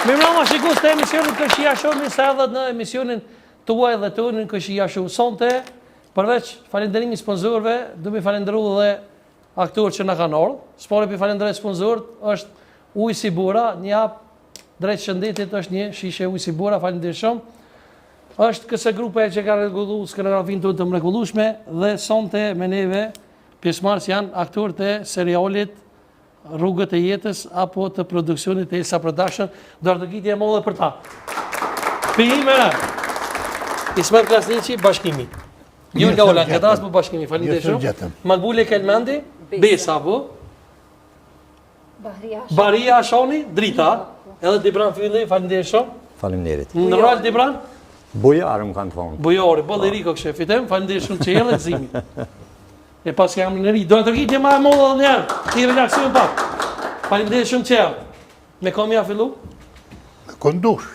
Mirëmbrëma, shikues të emisionit Këshia Show, mirë se erdhët në emisionin tuaj dhe tonin Këshia Show. Sonte, përveç falënderimit sponsorëve, do më falenderoj dhe aktorët që na kanë ardhur. S'po pi falenderoj sponsorët, është ujë si bura, një hap drejt shëndetit është një shishe ujë si bura, faleminderit shumë. Është kësaj grupe që ka rregulluar skenografin tonë të mrekullueshme dhe sonte me neve pjesëmarrës janë aktorët e serialit Rrugët e jetës apo të produksionit e Elsa Production, dardëgitje e modhe për ta. Pime, Ismet Klasnici, bashkimi. Julga Olan, këtë asë për bashkimi, faleminderit shumë. Makbule Kelmendi, Besa, po? Baria Ashoni, Drita, edhe Dibran Fylli, faleminderit shumë. Faleminderit. Në rol Dibran? Bujarë më kanë thonë. Bujari, Balleriko këshefitem, faleminderit shumë që jellë të zimi. E pas jam në ri, do të rritje ma e modhe dhe njerë, ti relaksion pak. Faleminderit shumë që jam. Me kom ja fillu? Me kondush.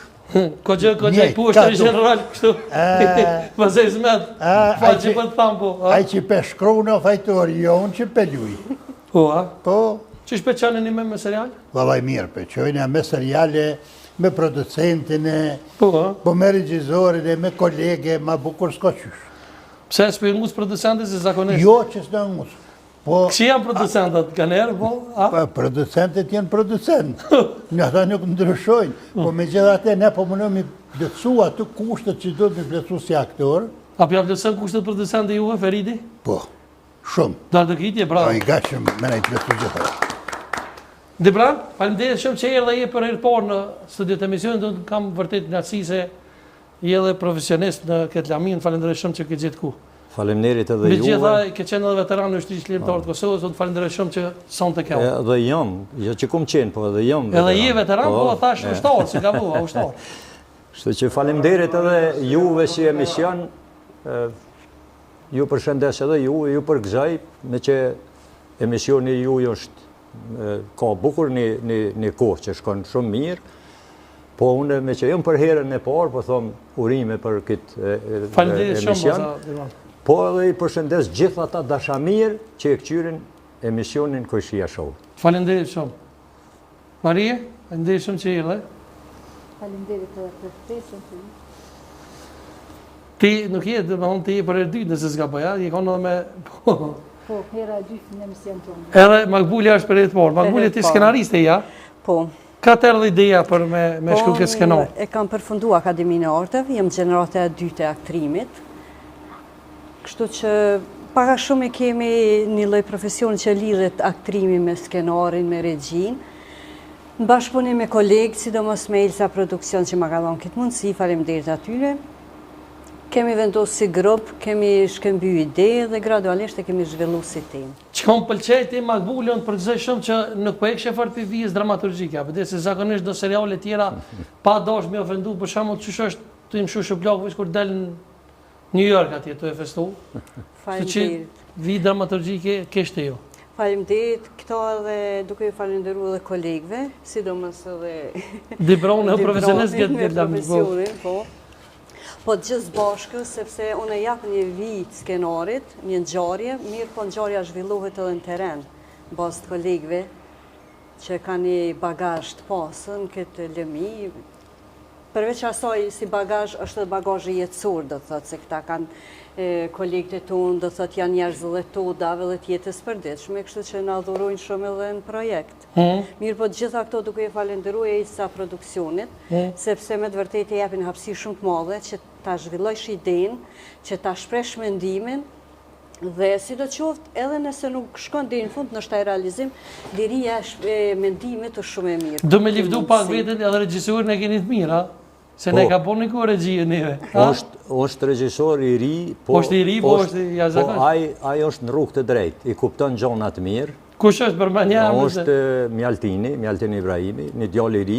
Ko gjë, pu është të general, kështu. Vazej zmet, falë që për të thamë po. Aj që pe shkrona fajtori, jo unë që pe luj. Po, a? Po. Që shpe qanë një me serial? Valaj mirë, pe qojnë me seriale, me producentin e, po me regjizorin e, me kolege, ma bukur s'ka qysh. Pse s'pe ngusë producentës e zakonisht? Jo që s'na ngusë. Kështë janë producentët, kanë erë, po? Producentët janë producent. Një ata nuk ndryshojnë. Po me gjithate, ne po mënëm i bletsu atë kushtet që do të me bletsu si aktor. A për ja bletsen kushtet producentë juve, Feridi? Po, shumë. Dardëgitje, bravo. A i gashëm me ne i bletsu gjitha. Dibran, faleminderit shumë që erë dhe je për herë parë në studiot emisionin, do të kam vërtet knatësi se je dhe profesionist në këtë lamin, faleminderit shumë që ke gjithë ku. Faleminderit edhe juve. Me gjitha, ke qenë edhe veteran në ushtrisë lirimtare të Kosovës, do të faleminderit shumë që son të kjo. Edhe jam, jo që kum qenë, po edhe jam. Edhe je veteran, po thash ushtar, si ka vua, ushtar. Kështu që faleminderit edhe juve si emision, ju përshëndes edhe ju përgëzoj, me që emisioni ju është ka bukur një kohë që shkon shumë mirë, po unë me që jam për herën e parë, po thomë urime për këtë emision, po edhe i përshëndes gjithë ata dashamirë që e këqyrin emisionin Këshia Show. Faleminderit shumë. Marie, faleminderit shumë që erdhe. Faleminderit edhe për ftesën të ju. Ti nuk je, do të thonë ti je për herë dytë nëse s'ka bëja, je kanë edhe me Po, hera e dytë në emision tonë. Edhe Makbulja është për herë të parë. Makbulja ti skenariste ja? Po. Ka të erdhë ideja për me shkru këtë skenar? E kam përfundu Akademinë e Arteve, jam gjenerata e dytë e aktrimit. Kështu që para shumë kemi një lloj profesioni që lidhet aktrimi me skenarin, me regjin. Në bashkëpunim me kolegë, sidomos me Elsa Produksion që ma ka dhënë këtë mundësi, faleminderit atyre. Kemi vendosur si grup, kemi shkëmby ide dhe gradualisht e kemi zhvilluar si temë. Çka më pëlqej ti Makbulën përgjithësisht shumë që nuk po e kishe fort vijës dramaturgjike, apo se zakonisht do seriale tjera pa dash me ofendu, për shembull çush është tim shushu blogësh kur dalën në New York atje të e festu. Faleminderit. Vi dramaturgjike kështë ju. Faleminderit, këto edhe duke ju falenderuar edhe kolegëve, sidomos edhe Dibron e profesionist këtë profesionin, po. Po gjithë bashkë, sepse unë jap një vit skenarit, një ngjarje, mirë po ngjarja zhvillohet edhe në teren, bazë të kolegëve që kanë një bagazh të pasën këtë lëmi. Përveç asaj si bagazh është edhe bagazhi jetësor, do të thotë se këta kanë kolegët e tonë, do të thotë janë njerëz dhe todave dhe të jetës përditshme, kështu që na dhurojnë shumë edhe në projekt. Mirë po gjitha këto duke i falenderuar Elsa Produksionit, sepse me të vërtetë japin hapësirë shumë të madhe që ta zhvillojsh idenë, që ta shpresh mendimin, dhe sidoqoftë edhe nëse nuk shkon deri në fund në shtaj realizim, liria e mendimit është shumë e mirë. Do me liftu pak veten edhe regjisorin e keni të mirë, a? Se ne ka po një ku regjie neve. Është regjisor i ri, po është i ri, po është i jashtëzakonshëm. Ai është në rrugë të drejtë, i kupton gjona të mirë. Kush është për manja? Është Mjaltini Ibrahimi, një djalë i ri,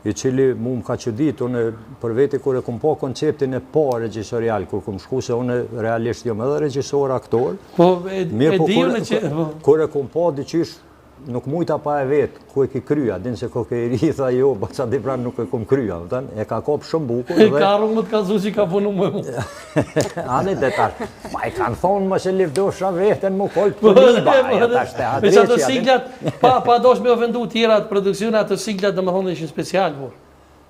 i cili mu më ka çudit, unë për vete kur e kum pa konceptin e parë regjisorial, kur kum shku se unë realisht jam edhe regjisor, aktor. Po e diun që kur e kum pa diçish nuk mujta pa e vetë, ku e ki krya, din se ko ke i ri, tha jo, ba qa di pranë nuk e kom krya, e ka kop shumë bukur. Ka rrungë më të kazu që ka punu më mu. Ani dhe tash, ma i kanë thonë më se livdosha vetën mu kolë të liba, ja tash të adreqja. Me që ato siglat, pa dosh me ofendu tjera të produksionet, ato siglat dhe më thonë ishin special, por.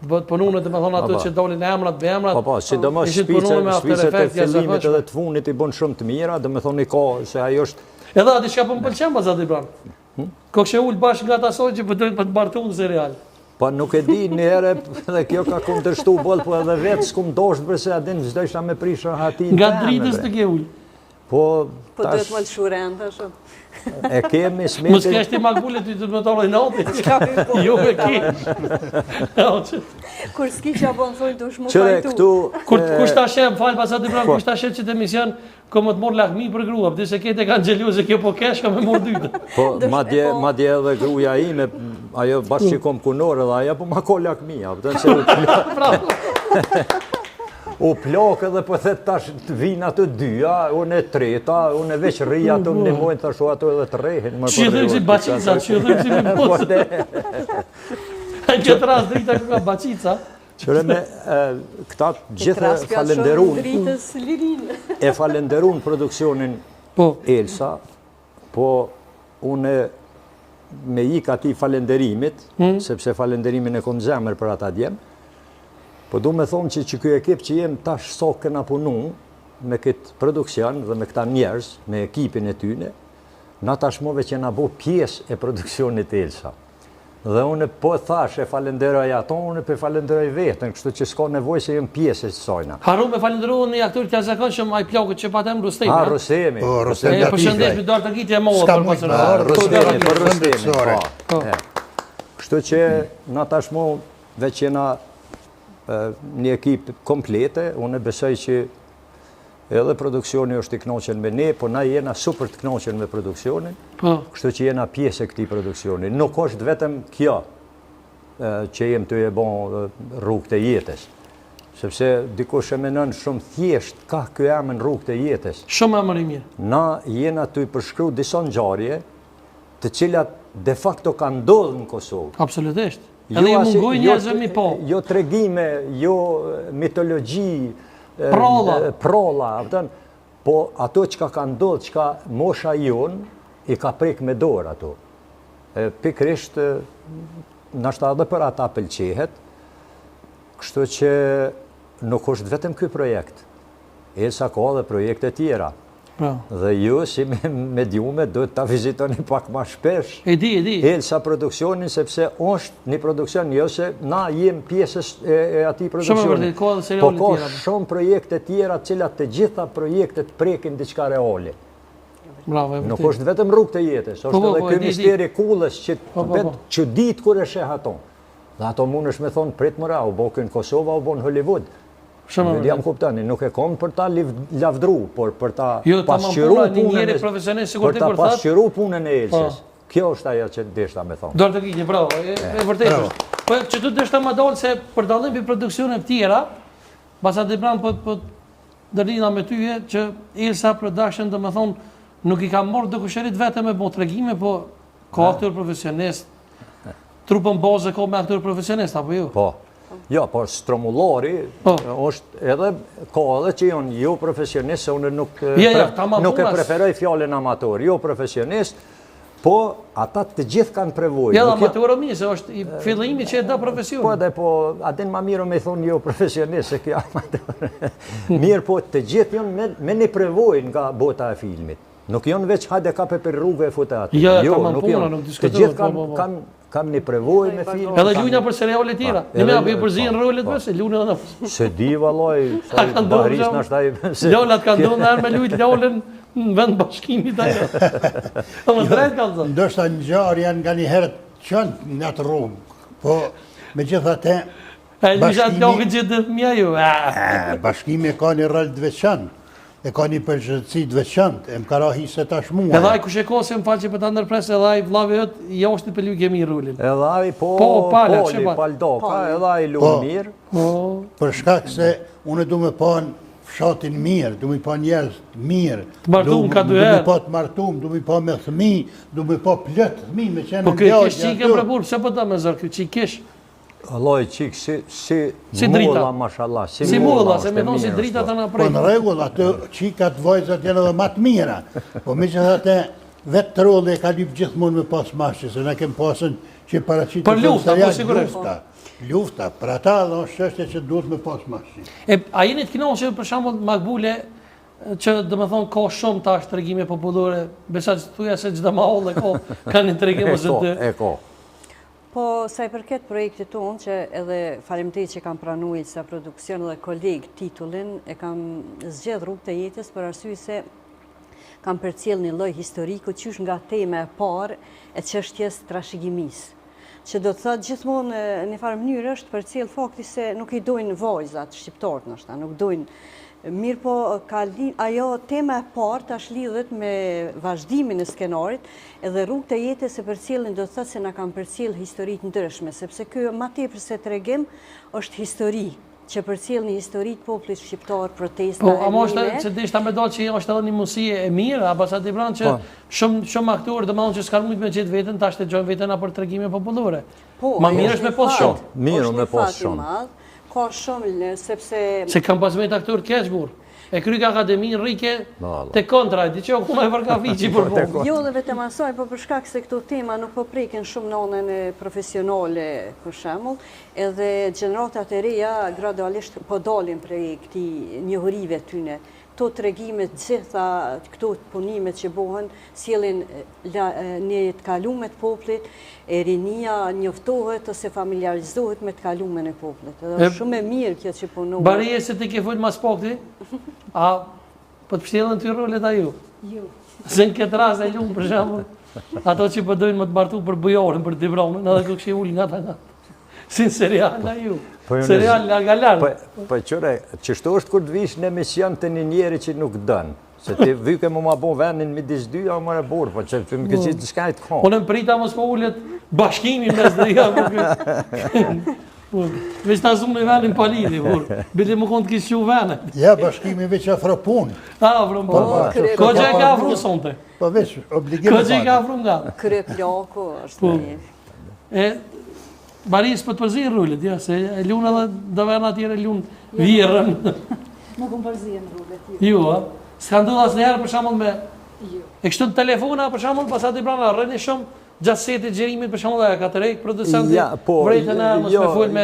bëhet punune dhe me thonë ato që dolin emrat, be emrat. Po, sidomos ishit punune me After shpicet e Effects, fillimit jashtëzakonshme. edhe të funit i bën shumë të mira, dhe me thonë i ka se ajo është Edhe ati shka po më pëlqen pas ati pranë. Ko kështë ullë bashkë nga ta soj që për të bartu në serial. Po nuk e di një herë dhe kjo ka kundërshtu boll, po edhe vetë s'kum dosht përse adin çdo isha me prishë hatin. Nga dritës të ke ullë. Po Po duhet më lëshuren të shumë. e kemi Mos smeti. kesh ti makbule ty të më tolloj nati. Jo e ke. Kur s'ki që apo në thoi dush mu Qëre fajtu. këtu Kush ta shem, falë pas ati pranë, kush ta shem që të emision, ko më të morë lakmi për grua, pëti se kete kanë gjelu se kjo po kesh, ka me morë dytë. po madje edhe gruaja ime ajo bashkë që kom kunore dhe ajo po ma ko lakmia, pëtën se u plok edhe po thet tash të vinë ato dyja, unë e treta, unë e veç rri ato në mojnë thashu ato edhe të rehin. Qyëdhëm si bacica, qyëdhëm si me posë. Në këtë rast drita kë ka bacica. Qëre me këta gjithë falenderun, Dritës lirin. e falenderun produksionin Po, Elsa, po unë me ik ati falenderimit, sepse falenderimin e kom zemër për ata djem, po du me thonë që kjo ekip që jem tash so këna punu me këtë produksion dhe me këta njerëz, me ekipin e tyne, na tashmove që na bo pjesë e produksionit Elsa. Dhe unë po thash e falenderoj ato, unë po falenderoj vetën, kështu që s'ka nevojë se jem pjesë e sajna. haru me falenderuar një aktor të jashtëzakonshëm ai plakut që patem Rustemi. Ha, Rosemi. Po, Rostemi. E përshëndes me dorë të ngitje e mollë S'ka për mujt pasur. me Ha, ardhur. Rostemi, për Rostemi, Rostemi. Po. Kështu që na tashmo veç jena një ekip komplete, unë besoj që edhe produksioni është i knoqen me ne, po na jena super të knoqen me produksionin, Po. kështu që jena pjesë e këtij produksioni. Nuk është vetëm kjo që jem të e bon rrugë të jetës, sepse dikush e menon shumë thjesht ka ky emër rrugë të jetës. Shumë emër i mirë. Na jena të i përshkru disa ngjarje të cilat de facto kanë ndodhur në Kosovë. Absolutisht. Edhe ju mungoj njerëzve mi po. Jo tregime, jo mitologji, prolla, po ato që ka ndodhur, që mosha jon i ka prek me dorë ato. Pikrisht, nashta edhe për ata pëlqehet, kështu që nuk është vetëm ky projekt. Elsa ka dhe projekte tjera. Dhe ju, si mediume, duhet ta vizitoni pak ma shpesh. E di. Elsa produksionin, sepse është një produksion, jo se na jem pjesës e ati produksionin. Shumë vërtet, ka dhe Po seriale ka tjera. shumë projekte tjera, cilat të gjitha projektet prekin diçka reale. Bravo, e Nuk vërtet. është vetëm rrugë të jetës, është Po, edhe e ky di. misteri kullës që Po. vetë që ditë kur e sheh ato. Dhe ato mund është me thonë prit mëra, u bo kënë Kosova, u bo në Hollywood. Shumë Nuk jam kuptani, nuk e kom për ta lavdru, por për ta Jo, ta pasqyru mampura një punën njeri e- profesionist, sikur për ti ta kur thatë. pasqyru punën e Elsës. Kjo është ajo që deshta me thonë. Dorë të kiqe, bravo, e vërtet është. Po që tu deshta më dalë se për dallim për produksione të tjera, pas atë pranë po dërlina me tyje që Elsa Production domethënë nuk i ka marrë dokushërit vetëm me bo tregime, po ka aktor profesionist. Trupën bazë ka me aktor profesionist apo jo? Po. Jo, por Stromullori Po. është edhe, ka edhe që janë jo profesionist, se unë nuk, tamam, nuk e punas. preferoj fjalën amator, jo profesionist, po ata të gjithë kanë prevojë. Ja, Nuk ja- amatorëmi, se është i fillimi që e da Po profesionin. edhe po, atin ma mirë me thonë jo profesionist, se kjo amator. Mirë po, të gjithë janë me një prevojë nga bota e filmit. Nuk janë veç hajde kape për rrugë e fute aty. Ja, Jo, tamam, nuk puna, janë. nuk Të diskutohet, gjithë po. kanë një prevojë me film. Edhe lujna për seriale tjera. Pa, Ne me edhe- apo i përzihen pa, rolet pa. vetë, lunë edhe në. Se di valloj, sa A kanë Bahris ndodhur, na shtaj. Lolat kanë ndonë nërë me lujt lolën në vend bashkimit ajo. Më drejt kanë zënë. Ndoshta ngjarë janë nga një herë qënë në atë rrugë, po me gjithate, E lujt atë lokën që të mja ju. bashkimi ka një rol të veçantë, e ka një përgjithësi të veçantë, e më ka rahi se tash mua. Edhe ai kush e ka se më falë që për ta ndërpresë, edhe ai vllavi jot jashtë për lu kemi rolin. Edhe ai Po, pala, Poli, çe pa. Paldoka, edhe ai Po. lunë mirë. Po, Për shkak se unë du me pa në fshatin mirë, du me pa njerëz mirë. Të martum ka dy Du herë. me pa të martum, du me pa me thmi, du me pa plët thmi me qenë po në kë djallë. kish çike për burr, pse po ta më zor kë çik kish. Alloj qik, si Si drita. mulla, mashallah. Si mulla, se është me e thon si mirë, drita është, të na Po prej. në regull, atë qikat vajzat janë edhe matë mira. Po me që thate, vetë trolli e ka lypë gjithmonë me pas mashqe, se ne kem pasën që paraqitë Për lufta, po sigurisht. Lufta, për ata dhe është çështje që duhet me pas mashin. A jeni të kënaqur që për shembull Makbule që do të thonë ka shumë tash tregime popullore, besa që thuja se çdo maholl kanë një tregim ose dy. E ko. Po, sa i përket projektit tonë, që edhe faleminderit që kam pranuar sa produksion dhe koleg titullin, e kam zgjedh Rrugë të jetës për arsye se kam përcjell një lloj historiku qysh nga tema e parë e çështjes trashëgimisë. Që do të thotë gjithmonë në një farë mënyrë është përcjell fakti se nuk i dojnë vajzat shqiptarët ndoshta, nuk dojnë. Mirë po, ajo tema e parë tash lidhet me vazhdimin e skenarit, edhe Rrugë të jetës e përcjellin do të thotë se na kanë përcjell historitë ndryshme, sepse ky më tepër se tregim është histori, që përcjell një histori të popullit shqiptar, protesta. Po, ama është se deshta me dalë që është edhe një mundësi e mirë, apo sa ti pranë që shumë aktorë domethënë që s'kan mujt me gjetë veten, tash të gjojnë veten për tregime popullore. Po, ma mirë është me pas shumë. Mirë me pas shumë. Ka shumë, sepse... Se kam pas me të aktorë të keq, burë. E kryk akademinë rrike të kontra, di që ku me përka fiqi për po. Jo dhe vetëm asaj, po për shkak se këto tema nuk po prekin shumë nënën e profesionale, për shembull, edhe gjeneratat e reja gradualisht po dalin prej këtij njohurive tyne. Këto tregimet, gjitha këto punimet që bëhen, sjellin një të kalumet të popullit, e rinia njoftohet ose familiarizohet me të kalumen e popullit. Edhe shumë e mirë kjo që punohet. Barije se ti ke fujt mas pakti, a po të pështjellën ty rolet a ju? Jo. Se në këtë rast e lumë, për shembull, ato që po dojnë më të martu për bujorën, për dibronën, edhe kërë kështë ullë nga ta nga. Si në serial a ju. Serial nga galarë. Po qëre, qështu është kur të vish në emision të një njeri që nuk dënë. Se ti vyke mu ma bo vendin midis dy, a më borë, po që më këtë qitë shkajt konë. Unë më prita mos po ullet bashkimi mes dhe ja. Veç ta zumë në vendin palidi, bile më konë të kishë që venet. Ja, bashkimi veç afro punë. Afro punë. Ko që e ka afru sonte? Po veç, obligim. Ko që e ka afru nga? Krye plako është një. Baris për të përzirë rullet, ja, se e lunë edhe dëverna tjere lunë vjerën. Nuk më përzirë rullet. Jo, s'ka ndodhë asë njerë për shambull me... E kështu në telefona për shambull, pasat i brana rrëni shumë, gjatë setit gjerimit për shambull dhe ka të rejkë producenti, vrejtë në mos me full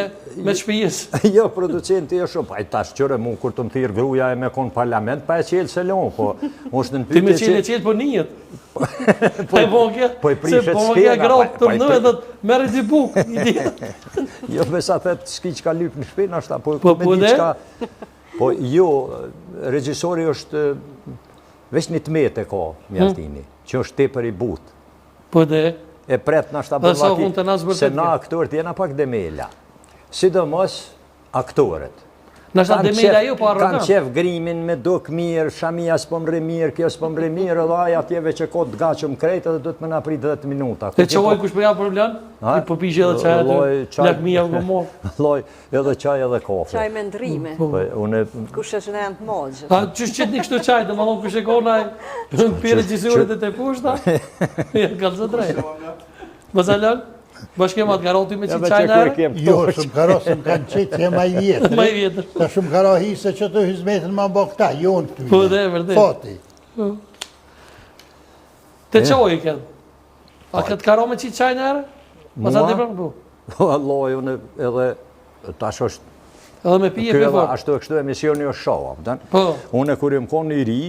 me shpijës. Jo, producenti e shumë, pa i tash qëre mu kur të më thirë gruja e me konë parlament, pa e qelë se lonë, po është në Ti me pyetje qelë po njët. Po i prishet s'kena. Se po s'kena, gratë të mdoj dhe të merë t'i bukë. Jo, besa thet s'ki që ka lypë në shpinë, ashta, po me di qka... Po jo, regjisori është veç një tmete ka Mjaltini, që është tepër i butë. Po dhe? E pret në ashta bërvati, se na aktorët jena pak demela. Sidomos aktorët. Nështë demela ju po arrogant. Kanë qef grimin me duk mirë, shamia s'po mre mirë, kjo s'po mre mirë, edhe aja tjeve që kotë gachëm krejtë edhe do të më naprit 10 minuta. Te qoj kush përja problem? I po pishe edhe qaj, lakmija më morë. Loj, edhe qaj edhe kafe. Qaj me ndrime. Kush e që në janë të mogjë. A qështë qëtë një kështu qaj, të më thonë kush e konaj, në pire gjisurit e të pushta, janë kalë zë drejtë. Bëzalën, bashkema të garoti me qitë qaj nërë? Jo, shumë karo se më kanë qitë, që e maj vjetër. Maj vjetër. Ta shumë karo hisë që të hizmetin ma bo këta, jo në ty. Po dhe, vërdet. Foti. Te qoj i këtë? A këtë karo me qitë qaj nërë? Masa të përnë po? Loj, unë edhe, tash është... Edhe me pije për fort? Ashtu e kështu emisioni është shoha. Po. Unë kur jëm konë i ri,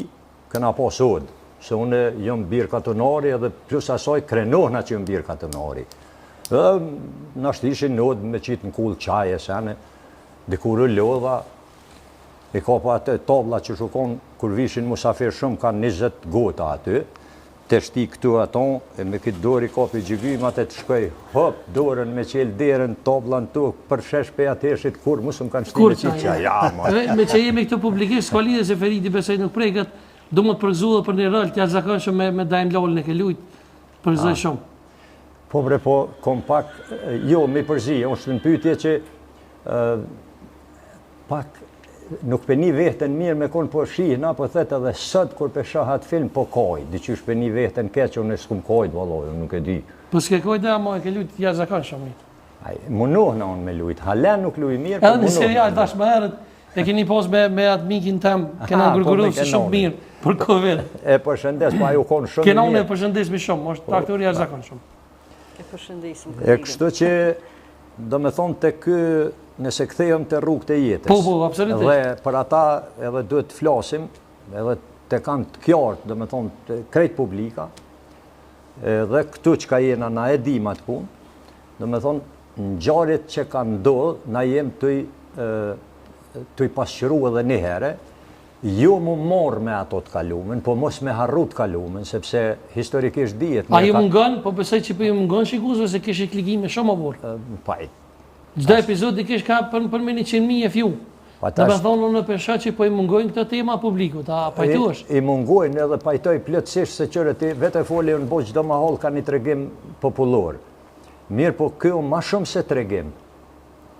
këna po sodë. Se unë jëm birë katonari edhe plus asaj krenohna që jëm birë katonari. Nështë ishin nodë me qitë në kullë qaj e sene, dikur u lodha, i ka pa atë tabla që shukon, kur vishin musafir shumë, ka 20 gota aty, të shti këtu aton, e me këtë dorë i kapi gjygjim, atë të shkoj, hop, dorën me qelë derën, tabla në tukë, për shesh pe ateshit, kur musëm kanë shti me qitë qaj. Me që jemi këtu publikisht, s'ka lidhe se Feridi besoj nuk preket, do më të përzullë për një rëllë, t'ja zakonshëm me dajmë lollën e ke lujtë, përzoj shumë. Po bre, po, kom pak, jo, me përzi, është në pytje që pak nuk për një vetën mirë me konë po shihna, po thetë edhe sëtë kur për shahat film po kajt, diqysh për një vetën keqë, unë e s'kum kajt, valoj, unë nuk e di. Po s'ke kajt dhe ama e ke lujtë, t'ja zakonshëm. Munohna unë me lujtë, halen nuk luj mirë, edhe në serial, tash më herët, e keni pos me atë mikin tem, kena gërgëru se shumë mirë, për Covid. E përshëndes, pa ju konë shumë mirë. Kena unë e përshëndes me shumë, është aktori jashtëzakonshëm. E përshëndesim. E kështu që do me thonë të kë, nëse kthejmë të rrugë të jetës. Po, absolutisht. Dhe për ata edhe duhet të flasim, edhe të kanë të kjartë, do me thonë, të krejt publika, dhe këtu që ka jena na e dim atë punë, do me thonë, në ngjarjet që kanë ndodhë, na jem të i pasqyru edhe një herë, jo mu morë me ato të kalumen, po mos me harru të kalumen, sepse historikisht dihet. A ju mungon, po besoj që po ju mungon shikuzve se kish klikime shumë më Paj. Çdo epizod i kish ka për me 100.000 view. Dhe me thonë në pesha që po i mungojnë këtë tema publikut, a pajtuash? I mungojnë edhe pajtoj plotësisht se qërë ti vete foli në bo çdo mahall ka një tregim popullor. Mirë, po kjo ma shumë se tregim.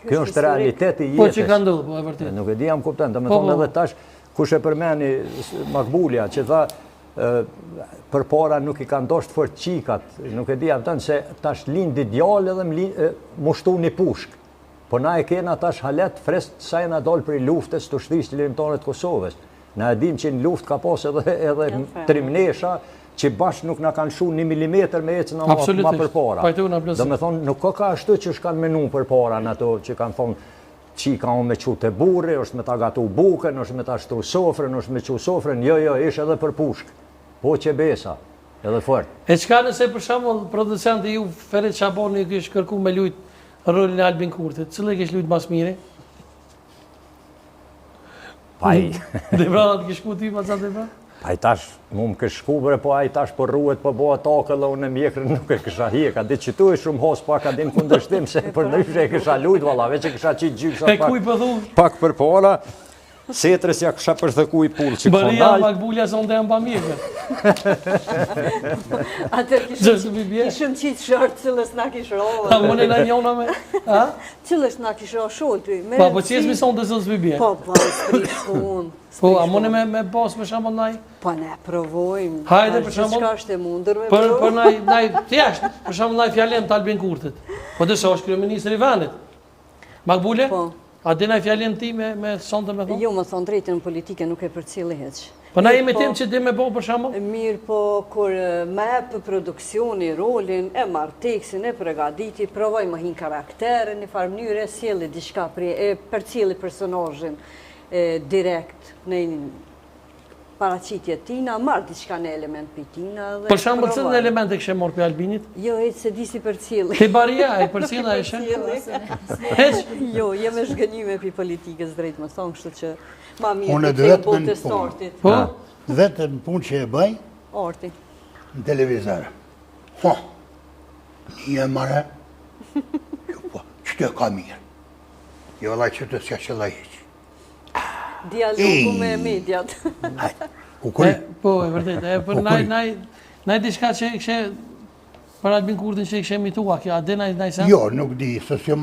Kjo është realiteti jetës. Po që ka ndodhur, po e vërtet. Nuk e di jam kupton, do me thonë edhe tash, kush e përmeni Makbulja, që tha për para nuk i kanë dosht fort qikat, nuk e di jam tënë se tash lindi djallë edhe mushtu një pushk. Po na e kena tash halet frest sa e na dol për luftës të shtrisë lirimtarët Kosovës. Na e dim që në luft ka pas edhe trimnesha që bashkë nuk na kanë shu 1 milimetër me ecë ma për para. Do me thonë, nuk ka ashtu që shkanë menu për para në ato që kanë thonë qika unë me qute burri, është me ta gatu buken, është me ta shtru sofrën, është me qu sofrën, jo, ishë edhe për pushk. Po që besa, edhe fort. E qka nëse për shembull producenti ju Ferit Shabani kish kërku me lujt rolin e Albin Kurtit, cëllë e kish lujt mas mire? Paj. Dhe brana të kish ku ty, ma qatë dhe pra? Aj tash, mu më kësh shkubre, po aj tash për ruet për boa takë dhe unë e mjekrën nuk e kësha hjeka. Di që tu e shumë hos pak a din kundërshtim, se për ndryshe e kësha lujt, valla, veç e kësha qitë gjyksha pak për para. Setrës ja kësha përthëku i pullë që Bëria Makbulja se unë të jam pa mjekër. Atër kishëm qitë shërë cilës na kishë rohë. A mëne na njona me? Cilës na kishë rohë shulë ty. Pa, po që jesë mi sonë të zëllës bibje? Po, sprishku unë. Po, a mëne me pas për shambull naj? Po, ne provojmë. Hajde për shambull. Qka është e mundur me provojmë. Për naj, tjashtë, për shambull naj fjallin të Albin Kurtit. Po, dësa është kryeministri i vendit. Makbule? Po. A dina i fjallin ti me sonte me thonë? Jo, më thonë drejtën politike nuk e për cili heq. Po na jemi tim që di me bo për shambull? Mirë, po, kur me për produksioni, rolin, e marrë teksin, e pregaditi, provoj më hin karakterin, një farë mënyre, sjeli diçka për cili personazhin direkt në paraqitje tina, marrë diçka në element për tina. Për shambull, cëllë element e kështë morë për Albinit? Jo, e se disi për cili. Ti baria, e për cila e shë? Jo, jem e shgënjime për politikës drejt më thonë, kështu që ma mirë Unë të të botë të startit. Po? Vetëm punë që e bëj Arti. në televizor. Po, një mare, po, që të ka mirë. Jo, la që të s'ka që la heqë. Dialogu me mediat. Hajtë, ku kuj? Po, e vërtet, për naj diçka që i kështë për Albin Kurtin që i kështë emitua, kjo, a dhe naj sen? Jo, nuk di, së s'jom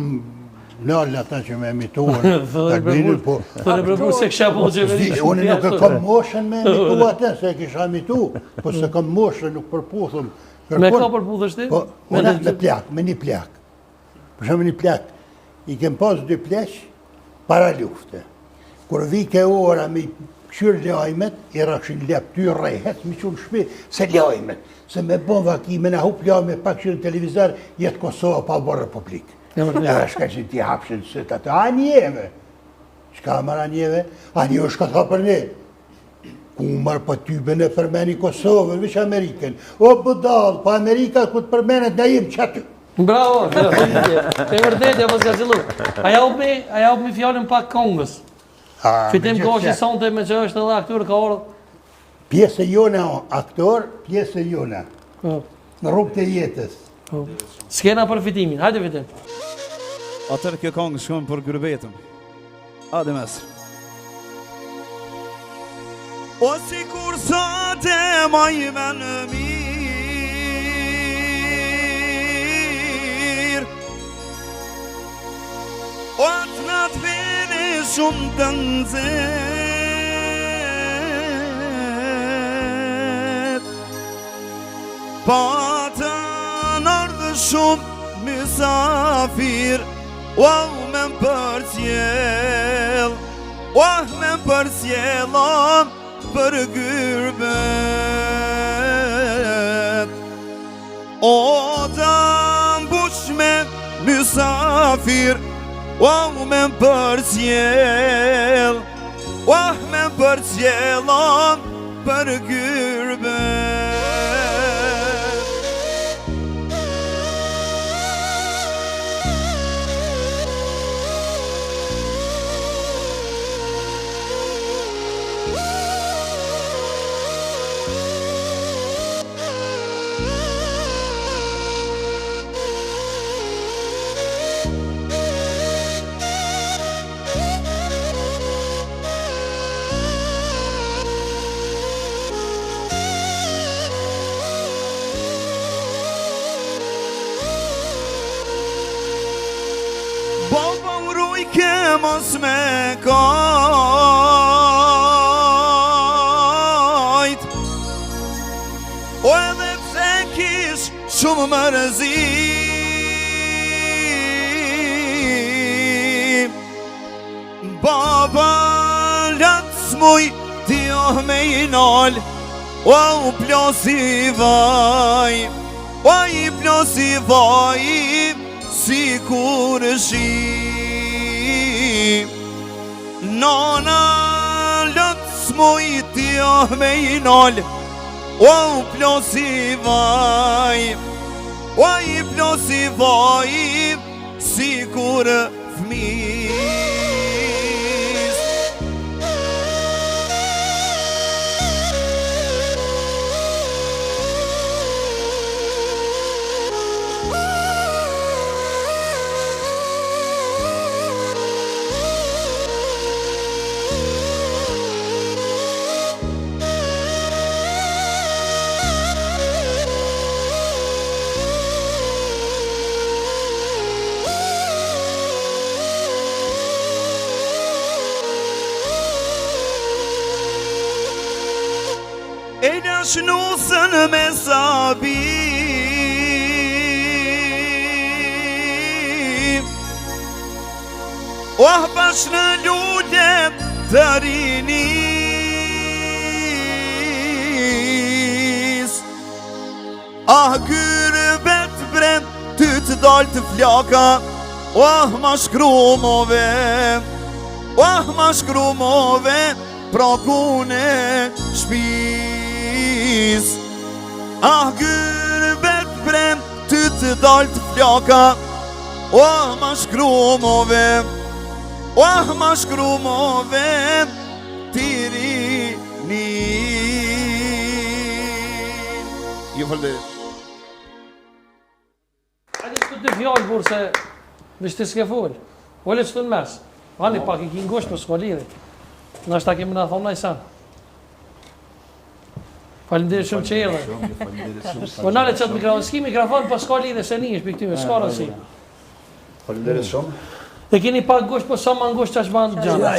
lallë ata që me emituar Albinin, po... Thërë përbu se kësha po gjeveri. Unë nuk e kam moshën me emitua atë, se e kisha emitu, po se kam moshën, nuk përputhëm. Me ka përputhësht ti? Po, unë me plak, me një plak. Për shumë një plak, i kem pas 2 pleq para lufte. Kur vike ora me këshyrë lajmet, i rakshin lep ty rehet, mi qunë shpi, se lajmet. Se me bon vakime, në hup lajmet, pak këshyrë në televizor, jetë Kosova pa bërë republikë. Shka që ti hapshin së të atë, anjeve. Shka marë anjeve? Anjeve shka tha për ne. Ku marë për tyben e përmeni Kosovën, vish Amerikën. O budal, pa Amerika ku të përmenet në jem që aty. Bravo, e vërdet, e vëzga zilu. A ja up me fjallin pak Kongës. Fitim ka që sonte me që është edhe aktor ka orë. Pjesë e jona aktor, pjesë e jona. Në rrugë të jetës. S'kena për fitimin, hajde fitim. Atër kjo kongë shkon për Gurbetën. Ade mesë. O si kur sot e majme në mirë, o atë në të vini shumë të nëzet, pa të nërë shumë misafir, wow me më përcjell, wow me më përcjellon për Gurbet. O të mbush me mysafir, wow me përcjell, wow me përcjellon për gyrbe. Baba uruj ke mos me kajt, o edhe pse kish shumë mërzi, baba latë s'muj ti oh me i nal, o u plosi vaj, o i plosi vaj, si kur shi. Nana lëtë s'muj ti oh me i nal, o plosi vaj, o i plosi vaj, si kur fmis. E nash nusën me sabi, oh bash në lullet të rinis, ah gyrbet brem ty të dal të flaka, oh ma shkrumove, oh ma shkrumove, pra kune shpis. Ah gyrbet brem ty të dal të flaka, oh ma shkrumove, oh ma shkrumove, tiri nin. Ju falënderit. Hajde s'tu të fjallë, kur se veç të s'ke folë. Vole s'tu në mes. Ani pak i ki ngosht për s'ko lidhë. Nështë ta kemi në thonë najsan. Falenderit shumë që erdhe. Po nale qatë mikrofon, s'ki mikrofon, po s'ka lidhe se një është për këtyme, s'ka rësi. Falenderit shumë. E keni pak ngosht, po sa ma ngosht që është banë gjanë.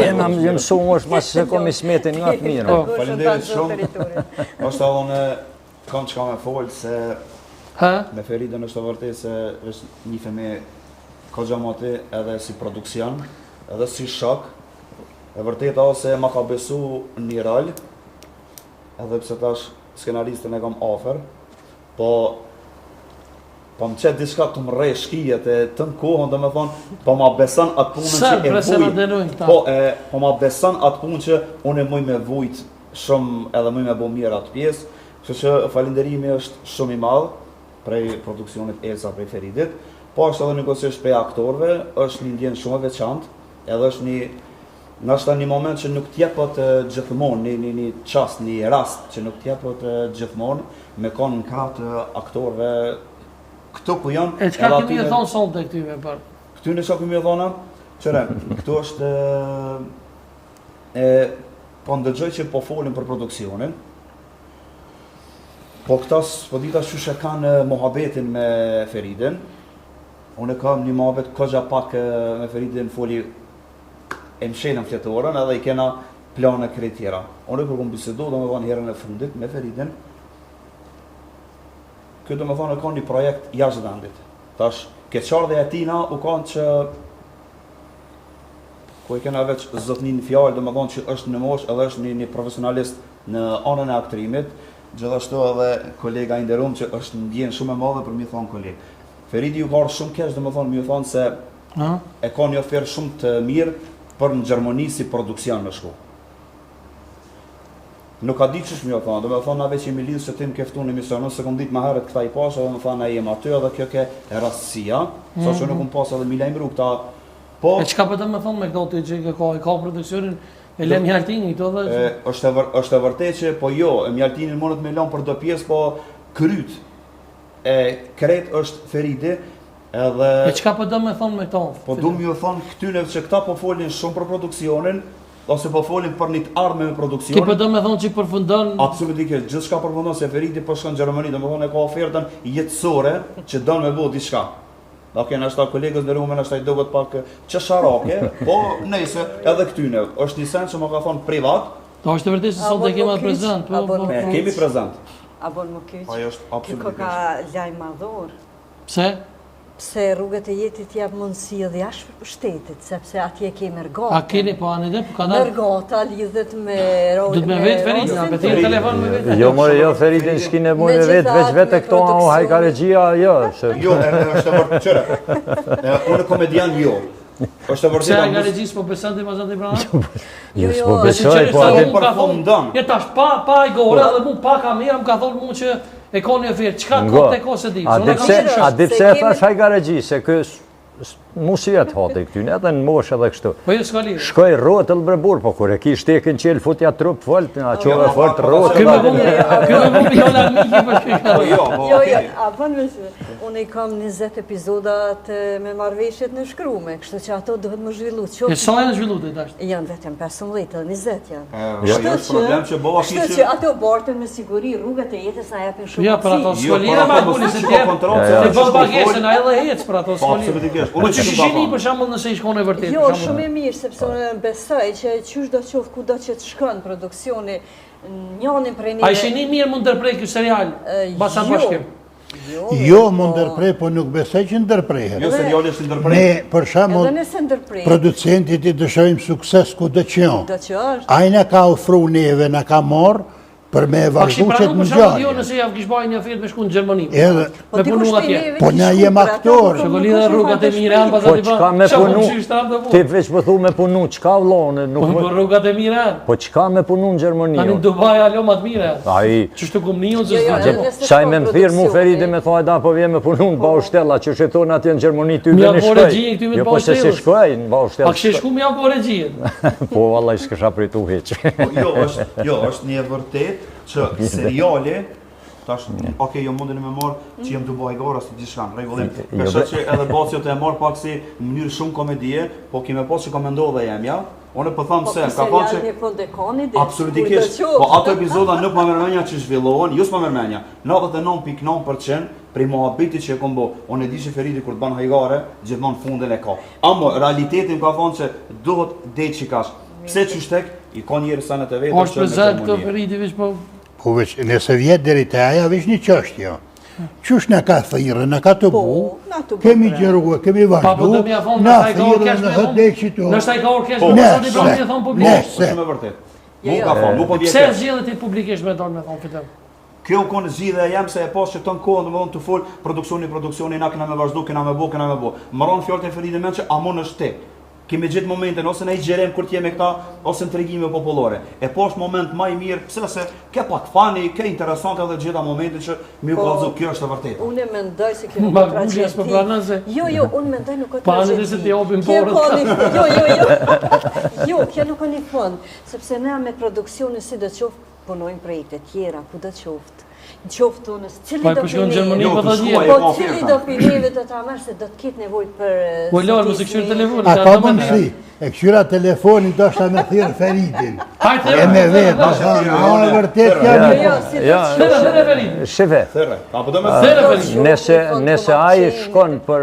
Jena mësu është mas se komi smetin nga të mirë. Falenderit shumë. Është ta unë kam që ka me folë se me Feridën është të vërtet se është një femi ka gjamati edhe si produksion, edhe si shok. E vërtet se ma ka besu një rol, edhe pse tash skenaristën e kam afer, po më qëtë diçka të më rej shkijet e të në kohën, dhe me thonë, po ma besan atë punën që e vujt, po ma besan atë punën që unë e muj me vujt shumë edhe muj me bo mirë atë pjesë, kështu që falenderimi është shumë i madhë prej produksionit Elsa prej Feridit, po është edhe njëkohësisht prej aktorëve, është një ndjenë shumë veçantë, edhe është nështë një moment që nuk t'jepot gjithmonë, një qast, një rast që nuk t'jepot gjithmonë me konë në kratë aktorëve këto ku janë. E qka këmi e thonë sonë të këtyme për? Këtyne që këmi e thonë, qëre, këtu është po ndëgjoj që po folin për produksionin, po këtas, po dita që kanë mohabetin me Feridin, unë kam një mohabet këgja pak me Feridin foli e mshenën fletorën edhe i kena plane krejt tjera. Unë kur kom bisedu, do me thonë herën e fundit me Feridin, këtë do me thonë e ka një projekt jashtë vendit. Tash, keqardhja e tina u kanë që ku i kena veç zotnin fjallë, do me thonë që është në mosh edhe është një profesionalist në anën e aktrimit, gjithashtu edhe kolega i nderuar që është ndjen shumë e madhe për mi thonë kolegë. Feridi ju ka shumë keq, domethënë më thonë se e ka një ofertë shumë të mirë për në Gjermani si produksion me shku. Nuk ka ditë ç'është më thonë, domethënë na veç jemi lidhur se tim ke ftuar në emision, se kom ditë më herët këta i pasë, domethënë ai jam aty edhe kjo ke e rastësia, saqë nuk kom pas edhe mi lajmëru këta. Po e çka po të më thonë me këto që ka produksionin e lë Mjaltini këto dhe është e vërtetë që po jo, Mjaltini mundet me lën për do pjesë, po kryt e kret është Feridi. Edhe e çka po do më thonë me këto? Po du më thonë këtyre që këta po folin shumë për produksionin, ose po folin për një të ardhme me produksionin. Ki po do më thonë që përfundon? Absolutisht, gjithçka përfundon se Feridi po shkon në Gjermani, domethënë ka ofertën jetësore që don me bëu diçka. Okej, na sta kolegës në Rumë, na sta i dogot pak çesharake, po nëse edhe këtyne është një sens që më ka thonë privat. Do është vërtet se sot e kemi prezant, po. Kemi prezant. Abon më kyç. Ajo është absolutisht. Kjo ka lajm madhor. Pse? Pse rrugët e jetit jap mundësi edhe jashtë shtetit, sepse atje ke Mergata. A keni po anë dhe po ka dalë? Mergata lidhet me Do të me vetë Feridin, a beti telefon me vetë? Jo, more, jo, Feridin s'ki nevojë me vetë këto hajkaregjia, jo. Jo, është e vërtetë qëra. Unë komedian jo. Është e vërtetë. Se hajkaregjis po beson ti mazat i pranë? Jo, s'po besoj, po atë për fundon. Ja tash pa i gore edhe mu pa kamera më ka thonë mua që e ka një ofertë. Çka ka te kose di? A di pse e thash hajkaregji, se kë musiet hate këtyn, edhe në mosh edhe kështu. Po jo s'ka lidhje. Shkoj rrotëll brebur, po kur e ki shtekin qel futja trup folt, a çove fort rrotëll. Ky më bën jola miki për këtë. Jo, a bën vetë. Unë i kam 20 epizoda me marrëveshjet në shkrume, kështu që ato duhet më zhvillu. E sa janë zhvilluar tash? Janë vetëm 15 edhe 20 janë. Jo, është problem që bëva Kështu që ato bartën me siguri rrugët e jetës na japin shumë. Ja, për ato skolira ma buni se ti. Ti bën pagesën ai edhe hec për ato skolira. Po që shihni për shembull nëse i shkon e vërtet. Jo, shumë e mirë sepse unë besoj që qysh do të qoftë kudo që të shkon produksioni njënin prej neve. A ishini mirë mund ndërprej ky serial? Basa bashkim. Jo, mund ndërprej, po nuk besoj që ndërprehet. Jo, seriali është ndërprej. Ne, për shembull, edhe nëse ndërprej. Producentit i dëshojmë sukses kudo që janë. Do që është. Ai na ka ofruar neve, na ka marrë për me vazhdu që të ngjarë. Jo, ngjarë. nëse ja kish bajë një ofertë me shku në Gjermani. Edhe me punu atje. Po na jem aktor. Shokolina rrugat e mira janë Po pastaj çka me punu? Ti veç po thu me punu, çka vllone, nuk Po rrugat e mira. Po çka me punu në Gjermani? Tani në Dubai alo më të mira. Ai Ç'është komunion se çaj me thirr mu Feridi me thoj da po vjen me punu në Baushtella, që sheton atje në Gjermani ty vjen shkoj. Jo po se si shkoj në Baushtella. A kishe shku më jam po regjin. Po vallahi s'kisha pritu hiç. Jo, është një vërtet që seriali tash, okej, jo mundeni me marr që jam Dubai gara si gjithçka, rregullim. Besoj që edhe Bacio të e marr pak si në mënyrë shumë komedie, po kimë pas që komendova jam, ja. Unë po them se ka pas që absolutisht, po ato epizoda nuk më mërmenja që zhvillohen, jo s'më mërmenja. 99.9% prej mohabetit që e kom bo. Unë e di që Feridi kur të ban hajgare, gjithmonë fundin e ka. Amo realitetin ka thonë se duhet deçikash. Pse çështek i ka njerëz sa në të vetë. Është prezant këto Feridi veç po. Po veç nëse vjet deri te aja veç një çështje. Qysh na ka thirrë, na ka të bu. Kemi gjeruar, kemi vazhdu. Po do më afon na ai ka orkestër. Nëse ai ka orkestër, do të bëjë thon publik. Është më vërtet. Nuk ka fond, nuk po vjen. Pse zgjedhët ti publikisht me don me thon fitem? Kjo konë zgjidhja jam se e pas që ton kohën domethënë të fol produksioni na kena me vazhdu, kena me bë. Mbaron fjalën e Feridit më që amon është ti. Kemi gjithë momentin, ose në i gjerem kur t'jeme këta, ose në tregime popullore. E po është moment ma i mirë, pse se ke pak fani, ke interesante edhe gjitha momentin që mi u kalëzu, kjo është e vërteta. Unë mendoj se kjo nuk ka tragedi. Jo, unë mendoj nuk ka tragedi. Pane dhe se t'ja opin porët. Jo, kjo nuk ka një fund, sepse ne me produksionin si do qoftë, punojnë projekte tjera, ku do qoftë. Në qoftë unës, cili do pineve do të amarë se do të ketë nevoj për... Po lorë, mësë këshyrë telefonin. A ka mundësi, e këshyra telefonin do shta me thirë Feridin. E me vetë, në vërtet janë... Shefe, nëse ai shkon për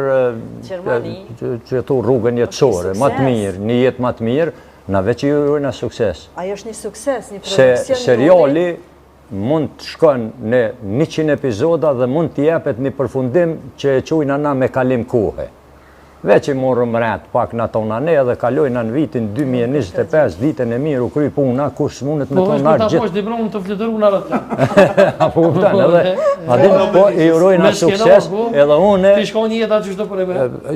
që tu rrugën jetësore, më të mirë, një jetë më të mirë, na veç ju në sukses. Ajo është një sukses, një Se seriali mund të shkon në 100 epizoda dhe mund të jepet një përfundim që e quajnë ana me kalim kohe. veç i morëm ret pak në tona ne edhe kalojna në vitin 2025, vitën e mirë u kry puna, kush mundet me tonar gjithë. Po, është dibronë të fletëru në rëtë. Apo kuptan, edhe, adin, po, i urojna sukses, edhe une... Ti shkon një jetë atë që shto për e me?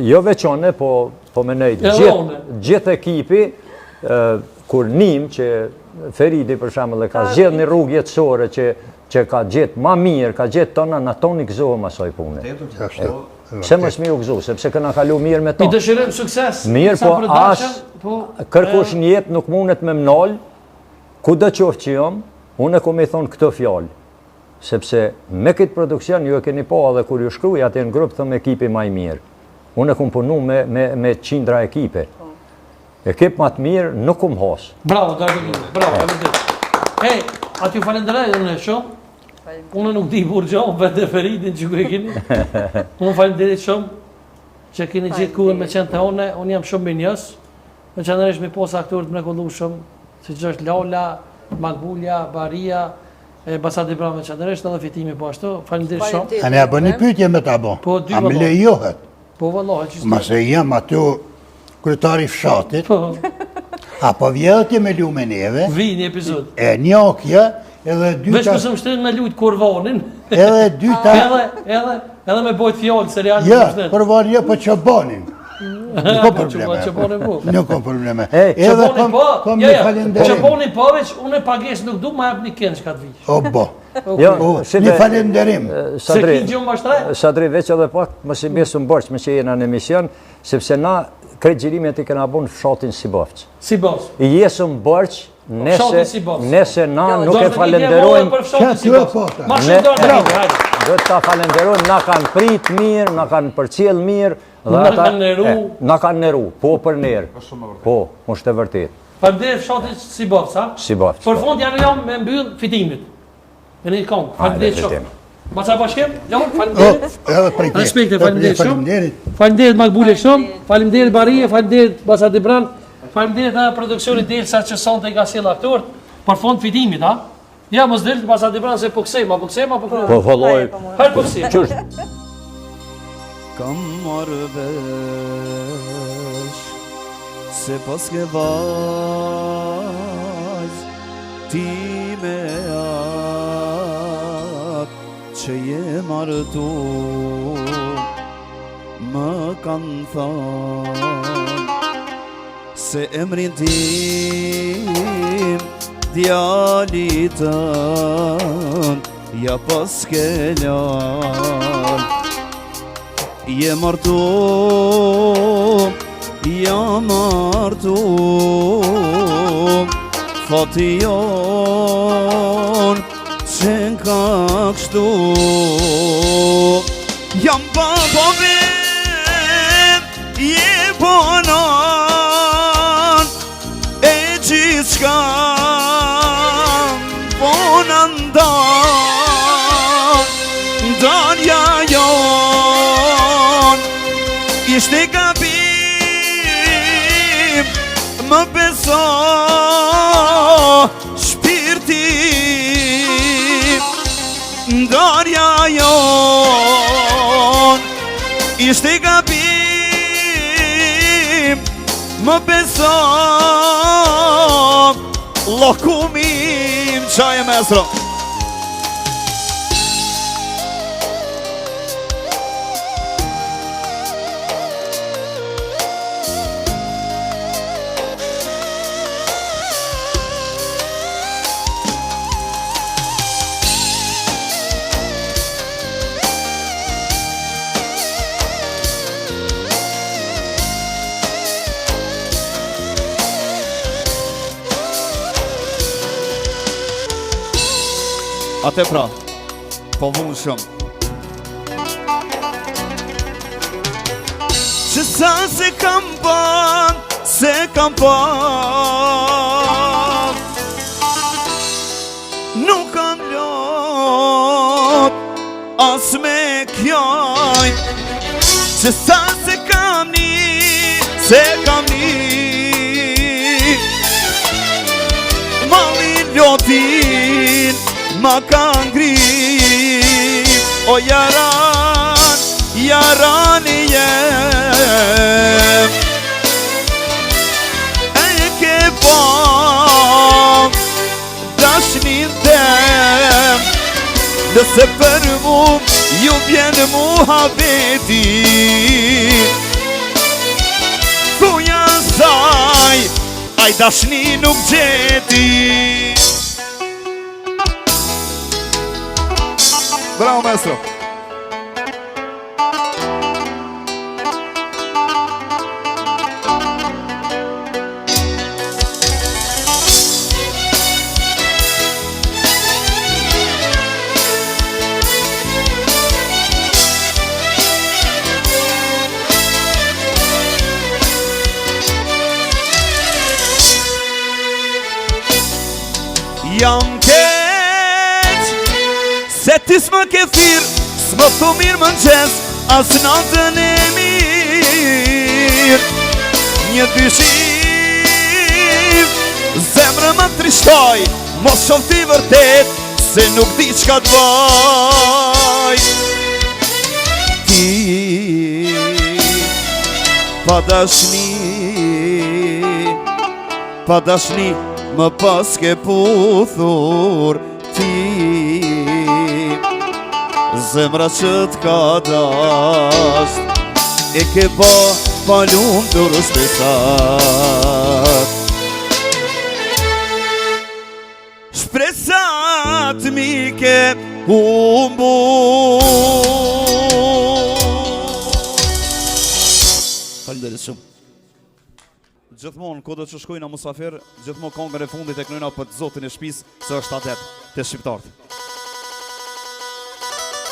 Jo veçone, po me nejtë, gjithë ekipi, kur nim që Feridi për shembull e ka zgjedh një rrugë jetësore që ka gjetë ma mirë, ka gjetë tona, në toni gëzohëm asoj pune. Pse më smi u gëzohë, sepse këna kalu mirë me tonë. I dëshirëm sukses. Mirë, po kërkush një jetë nuk mundet me mnol, ku dë qoftë që jom, unë e kom i thonë këtë fjallë. Sepse me këtë produksion, ju e keni po edhe kur ju shkruj, atë në grupë thëmë ekipi ma i mirë. Unë e kom punu me qindra ekipe. Ekip ma të mirë nuk kom hasë. Bravo, bravo. Hej, aty ju falenderaj dhe në shumë. Unë nuk di burë gjohë, vete Feridin që ku e kini. Unë falenderit shumë që kini gjithë kuën me qenë të one. Unë jam shumë minjës. Me që nërështë me posa aktorët me kollu shumë, si që është Lola, Makbulja, Baria, Basat Ibram me që nërështë edhe Fitimi po ashtu. Falenderit shumë. A ne a bë një pyetje me ta bo? A me lejohet? Po vëllohet që Mase jam aty kryetari fshatit, apo vjedhëtje me lu me neve, vi një epizod. E njakja, edhe dyta... Veç pësëm shtërën me lujtë kurvanin. Edhe dyta... Edhe me bojt fjallë, serial Ja, kurvan ja, po qabanin. Nuk ka probleme. Qabanin po. Nuk ka probleme. Qabanin po, qabanin po, veç unë e pages nuk du, ma jep një kënë që ka të vishë. O, bo. Një falenderim. Se ki gjumë mashtraj? Sadri, veç edhe pak, më si besu më bërç me që jena në emision, sepse na krejt gjirimet i kena bu në fshatin Sibovc. Sibovc. I jesëm bërç nese na nuk e falenderojmë. Do të ta falenderojmë, na kanë prit mirë, na kanë përcjell mirë. Na kanë neru, po për nerë. Po, është e vërtet. Falenderit fshatit Sibovc, ha? Sibovc. Për fund janë jam me mbyll Fitimit. E një kongë, falenderit shumë. Ma qa bashkem? Jo, falenderit. Respekte, falenderit shumë. Falenderit Makbule shumë. Falenderit Barije, falenderit Basat Ibran. Falenderit në produksionit Delsa që sonte i ka sjell aktorët. Për fond Fitimit, ha? Ja, mos delë Basat Ibran se po kësejma, po kësejma. Po vëlloj. Hajtë po kësejma. Kam marrë vesh se pas ke vajz ti me atë që je martu më kanë thënë se emrin tim djali tënd ja pas ke lënë. Je martu, ja martu, fati jon që ka kështu. Jam babove, je bonan, e gjithë shka bonan Danja jon ishte gabim, më beso shpirti. Darja jon ishte gabim, më beso lokumim qaj e mesro. Ate pra, po vunë shumë që sa se kam ban nuk kam lot as me kjoj që sa se kam ni malin lotin ma ka ngri o jaran jarani jem E ke pa dashnin tem Nëse për mu ju vjen muhabeti Thuja saj Aj dashni nuk gjeti Bravo maestro Jam keq Se ti s'më ke thirë S'më thu mirë më n'qes As natën e mirë Një dyshim Zemrë më trishtoj Mos shofti vërtet Se nuk di qka t'baj Ti Pa dashni Më pas ke puthur ti Zemra që t'ka dasht E ke pa lumë të rëshpesat Shpresat mi ke humbu Falenderit shumë Gjithmonë, kodo që shkojnë a musafir, gjithmonë kongën e fundit e kënojna për të zotin e shpis, se është adet të shqiptartë.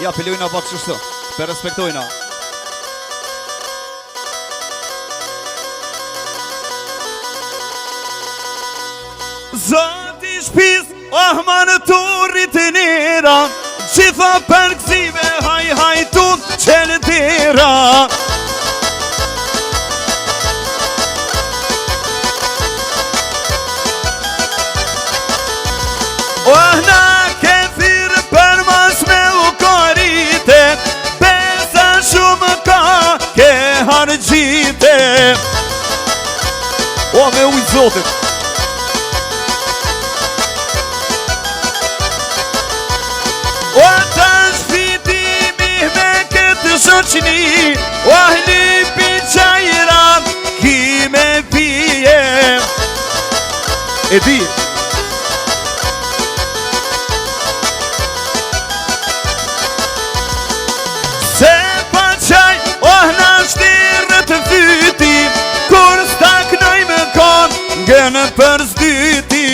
Ja, pilojna pak qështu, për respektojna. Zoti shpis, ahmanë turit e nera, gjitha për këzive, haj tut qenë tira. Ohna ke thirë për mas me u korite Besa shumë ka ke hargjite O me ujtë zotit O të shpitimi me këtë shoqni O ahlipi qajra ki me pije E di Se pa qaj, ohna shtirë të fyti Kur staknoj me kon, gënë për zdyti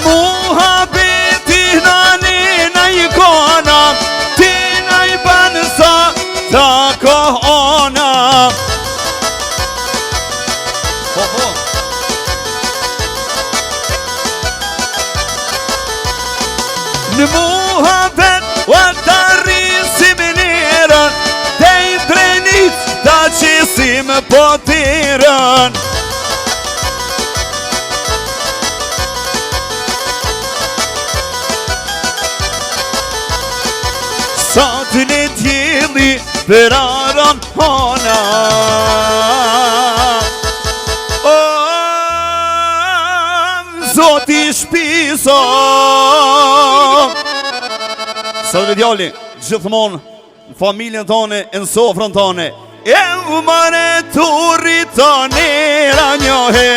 Muhabeti nani i kona Ti na i banë sa ta kohona Në muhabet o të rrisim njerën Te i drenit ta qesim potirën Sa të në tjeli për aron hona Zoti shpiso Sa dhe djali, gjithmonë në familjen tone, në sofrën tone E u mare të rritë nera njohe